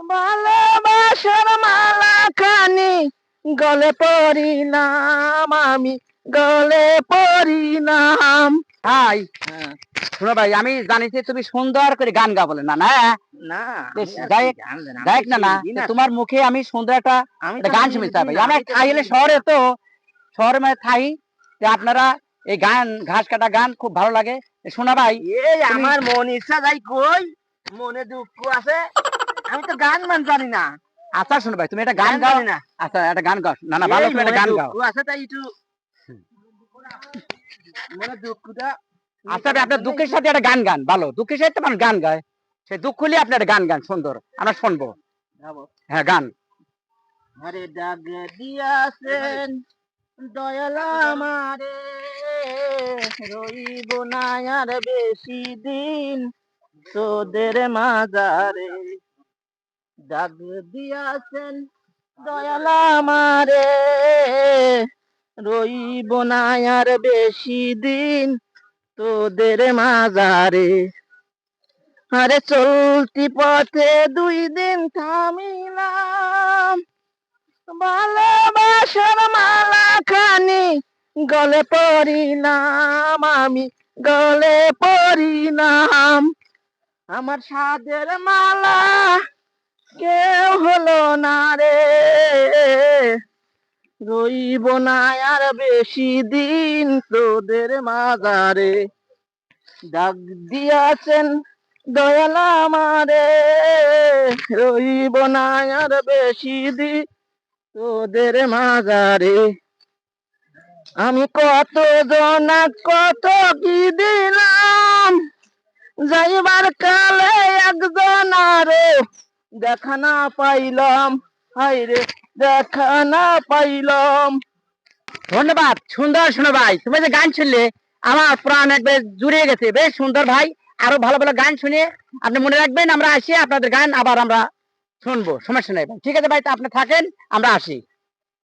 ভালোবাসার মালা খানি গলে পরিলাম আমি, গলে পরিলাম। হাই, শোনো ভাই, আমি জানিছি তুমি সুন্দর করে গান গা বলে না না না বেশ, গায়ক না না, তোমার মুখে আমি সুন্দর একটা গান শুনতে চাই ভাই। আমরা থাইলে শহরে তো, শহরে মানে থাই যে আপনারা এই গান, ঘাস কাটা গান খুব ভালো লাগে। শোনা ভাই, এই আমার মন ইচ্ছা যাই কই, মনে দুঃখ আছে, আমি তো গান মান জানি না। আচ্ছা শোনো ভাই, তুমি একটা গান গাও না। আচ্ছা একটা গান গাও, না না ভালো, তুমি একটা গান গাও। আছে তাই একটু মনে দুঃখটা। আচ্ছা ভাই, আপনার দুঃখের সাথে একটা গান গান, ভালো দুঃখের সাথে তো মানুষ গান গায়, সেই দুঃখ হলে আপনি একটা গান গান সুন্দর, আমরা শুনবো। হ্যাঁ গান। আরে ডাক দিয়াছেন দয়াল আমারে, রইব না আর বেশি দিন তোদের মাজারে। ডাক দিয়াছেন দয়াল আমারে, রইব না আর বেশি দিন তোদের মাজারে। আরে চলতি পথে 2 দিন থামিলাম, ভালোবাসার মালা খানি গলে পরিলাম আমি, গলে পরিলাম। আমার সাদের মালা কেউ হলো না রে, রইব না আর বেশি দিন তোদের মাজারে। ডাক দিয়াছেন দয়াল আমারে, রইব না আর বেশি দিন তোদের মাজারে। আমি কত জনা কত কি দিলাম, যাইবার কালে একজন আরো দেখা না পাইলাম, হাইরে দেখা না পাইলাম। ধন্যবাদ, সুন্দর। শোনো ভাই, তুমি যে গান শুনলে আমার প্রাণ একবার জুড়ে গেছে, বেশ সুন্দর ভাই। আরো ভালো ভালো গান শুনে আপনি মনে রাখবেন, আমরা আসি আপনাদের গান আবার আমরা শুনবো, সমস্যা নেই ভাই। ঠিক আছে ভাই, তা আপনি থাকেন, আমরা আসি।